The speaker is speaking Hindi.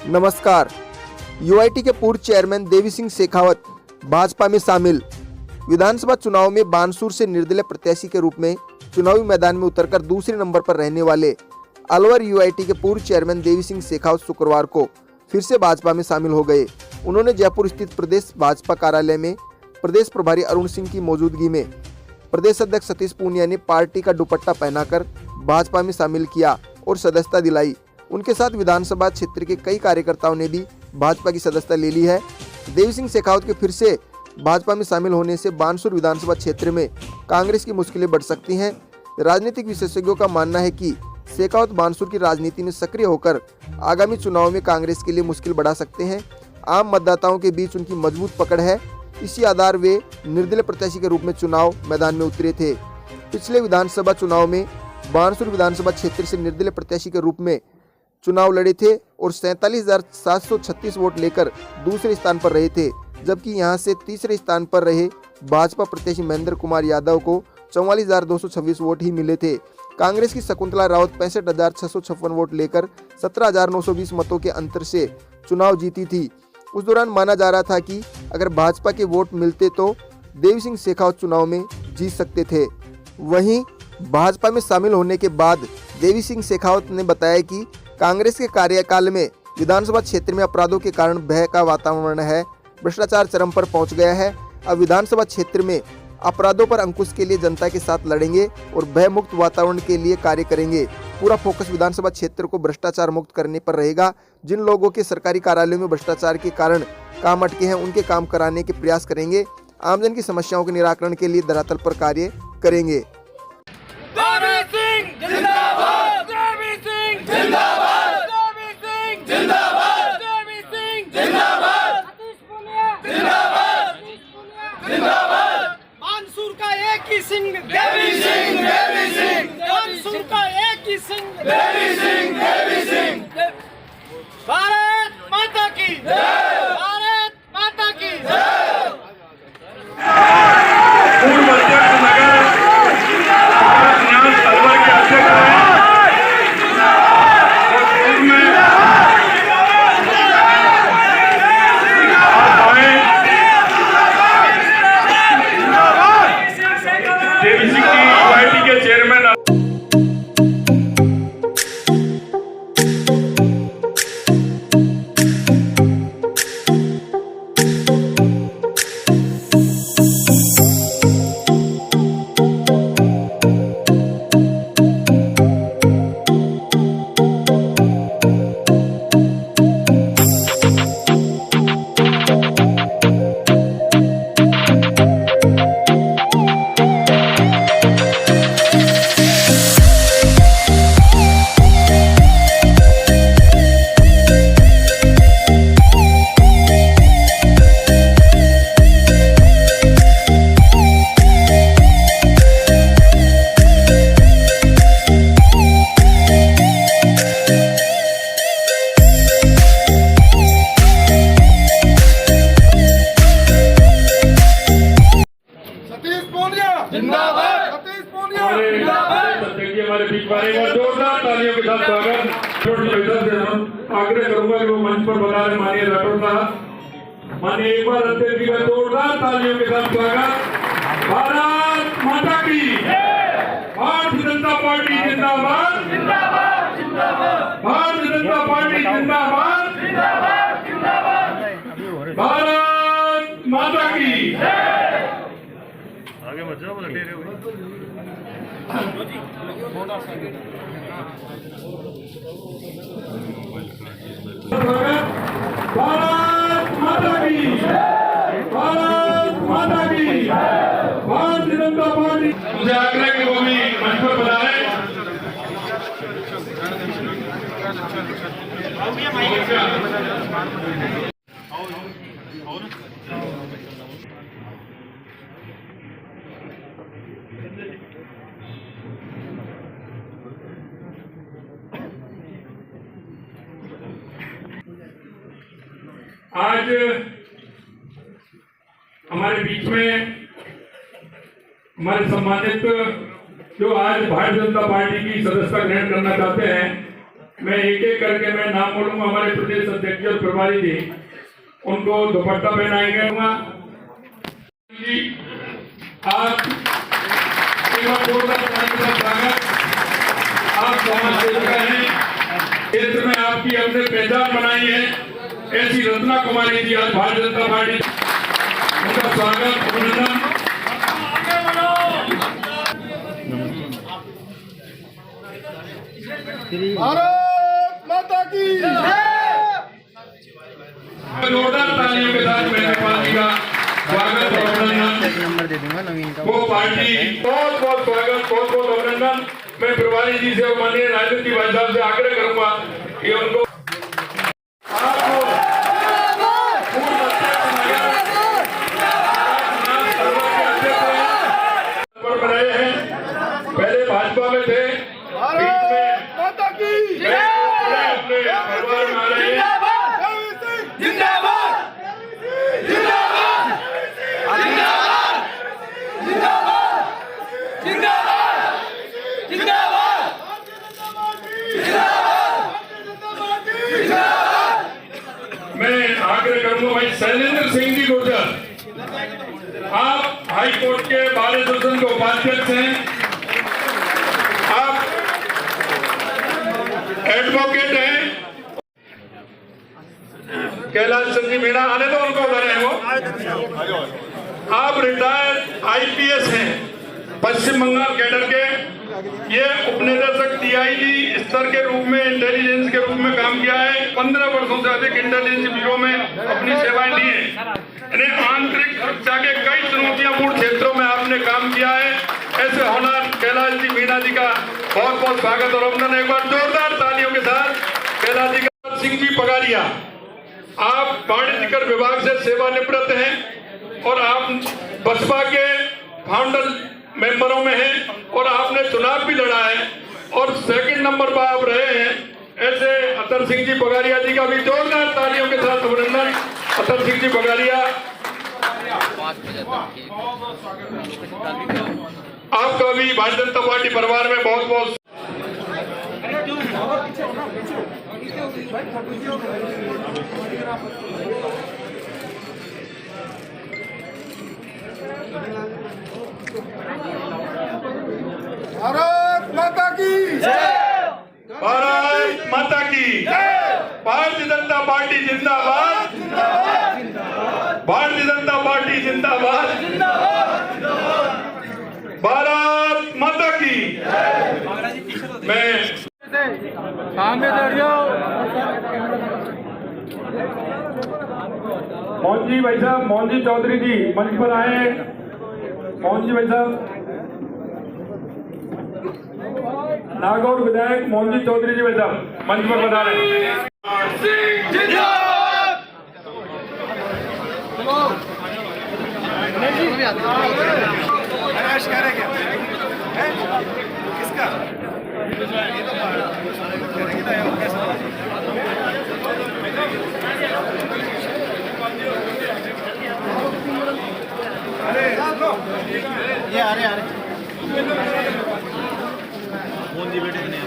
नमस्कार। यूआईटी के पूर्व चेयरमैन देवी सिंह शेखावत भाजपा में शामिल। विधानसभा चुनाव में बानसूर से निर्दलीय प्रत्याशी के रूप में चुनावी मैदान में उतरकर दूसरे नंबर पर रहने वाले अलवर यूआईटी के पूर्व चेयरमैन देवी सिंह शेखावत शुक्रवार को फिर से भाजपा में शामिल हो गए। उन्होंने जयपुर स्थित प्रदेश भाजपा कार्यालय में प्रदेश प्रभारी अरुण सिंह की मौजूदगी में प्रदेश अध्यक्ष सतीश पूनिया ने पार्टी का दुपट्टा पहनाकर भाजपा में शामिल किया और सदस्यता दिलाई। उनके साथ विधानसभा क्षेत्र के कई कार्यकर्ताओं ने भी भाजपा की सदस्यता ले ली है। देवी सिंह शेखावत के फिर से भाजपा में शामिल होने से बानसूर विधानसभा क्षेत्र में कांग्रेस की मुश्किलें बढ़ सकती हैं। राजनीतिक विशेषज्ञों का मानना है कि शेखावत बानसूर की राजनीति में सक्रिय होकर आगामी चुनाव में कांग्रेस के लिए मुश्किल बढ़ा सकते हैं। आम मतदाताओं के बीच उनकी मजबूत पकड़ है। इसी आधार वे निर्दलीय प्रत्याशी के रूप में चुनाव मैदान में उतरे थे। पिछले विधानसभा चुनाव में बानसूर विधानसभा क्षेत्र से निर्दलीय प्रत्याशी के रूप में चुनाव लड़े थे और 47,736 वोट लेकर दूसरे स्थान पर रहे थे, जबकि यहां से तीसरे स्थान पर रहे भाजपा प्रत्याशी महेंद्र कुमार यादव को 44,226 वोट ही मिले थे। कांग्रेस की शकुंतला रावत 65,656 वोट लेकर 17,920 मतों के अंतर से चुनाव जीती थी। उस दौरान माना जा रहा था कि अगर भाजपा के वोट मिलते तो देवी सिंह शेखावत चुनाव में जीत सकते थे। वहीं भाजपा में शामिल होने के बाद देवी सिंह शेखावत ने बताया कि कांग्रेस के कार्यकाल में विधानसभा क्षेत्र में अपराधों के कारण भय का वातावरण है, भ्रष्टाचार चरम पर पहुंच गया है। अब विधानसभा क्षेत्र में अपराधों पर अंकुश के लिए जनता के साथ लड़ेंगे और भय मुक्त वातावरण के लिए कार्य करेंगे। पूरा फोकस विधानसभा क्षेत्र को भ्रष्टाचार मुक्त करने पर रहेगा। जिन लोगों के सरकारी कार्यालयों में भ्रष्टाचार के कारण काम अटके हैं, उनके काम कराने के प्रयास करेंगे। आमजन की समस्याओं के निराकरण के लिए धरातल पर कार्य करेंगे। बानसूर का एक ही सिंह देवी सिंह, देवी सिंह। बानसूर का एक ही सिंह देवी सिंह, देवी सिंह। भारत माता की जय, भारत माता की जय। पूर्व अध्यक्ष नगर अलवर के अध्यक्ष हैं देवी सिंह की यूआईटी के चेयरमैन। हमारे बीच में जोरदार तालियों के साथ स्वागत। आग्रह करूंगा कि वो मंच पर बता रहे माननीय राठौर साहब, माननीय एक बार अध्यक्ष जी का जोरदार तालियों के साथ स्वागत। भारत माता की, भारतीय जनता पार्टी जिंदाबाद, भारतीय जनता पार्टी जिंदाबाद, भारत माता की। आगे मत जाओ, लगे रहो। भारत माता की, भारत माता की, भारतीय जनता पार्टी। मुझे आग्रह कि वो भी मंच पर बताएं। आज हमारे बीच में हमारे सम्मानित जो आज भारतीय जनता पार्टी की सदस्यता ग्रहण करना चाहते हैं, मैं एक एक करके मैं नाम बोलूंगा। हमारे प्रदेश अध्यक्ष और प्रभारी जी उनको दुपट्टा पहनाएंगे। जी आप स्वागत। आप समाज सेविका हैं, क्षेत्र में आपकी हमने पहचान बनाई है। ऐसी रत्ना कुमारी जी आज भारतीय जनता पार्टी, उनका स्वागत अभिनंदन। भारत माता की जोरदार तालियों के साथ मेरे पार्टी का स्वागत और अभिनंदन। नंबर दे दूंगा नवीन का। वो पार्टी बहुत बहुत स्वागत, बहुत बहुत अभिनंदन। मैं प्रभारी जी से और माननीय राजनीति भाई साहब से आग्रह करूंगा कि उनको बनाए हैं। पहले भाजपा में थे, बीच में माता की अपने परिवार में आ रहे हैं। जिंदाबाद जिंदाबाद जिंदाबाद जिंदाबाद जिंदाबाद जिंदाबाद। मैं आग्रह करूंगा भाई शैलेंद्र सिंह जी गुर्जर, आप हाई कोर्ट के बार एसोसिएशन के उपाध्यक्ष हैं, आप एडवोकेट हैं। कैलाश चंद जी मीणा आने तो उनको उधर है वो। आप रिटायर्ड आईपीएस हैं, पश्चिम बंगाल कैडर के। ये उपनिदेशक टीआईजी स्तर के रूप में इंटेलिजेंस के रूप में काम किया है। 15 वर्षों से अधिक इंटेलिजेंस ब्यूरो में अपनी सेवाएं दी है। आंतरिक सुरक्षा के कई चुनौतियापूर्ण क्षेत्रों में आपने काम किया है। ऐसे होनहार कैलाश जी मीणा जी का बहुत बहुत स्वागत और अभिनंदन। एक बार जोरदार तालियों के साथ कैलाश जी का। सिंह जी पगारिया, आप वाणिज्यकर विभाग से सेवानिवृत्त हैं और आप बसपा के फाउंडर मेंबरों में हैं और आपने चुनाव भी लड़ा है और सेकंड नंबर पर आप रहे हैं। ऐसे अतर सिंह जी पगारिया जी का भी जोरदार तालियों के साथ अभिनंदन। अतर सिंह जी पगारिया, आपका भी भारतीय जनता पार्टी परिवार में बहुत बहुत भारत माता की भारत माता की। भारतीय जनता पार्टी जिंदाबाद, भारतीय जनता पार्टी जिंदाबाद, भारत माता की। मैं मोहन जी भाई साहब, मोहन जी चौधरी जी मंच पर आए। मोहन जी भाई साहब, नागौर विधायक मोहन जी चौधरी जी भाई साहब मंच पर बता रहे हैं। किसका ये आ रहे मोदी बेटे ने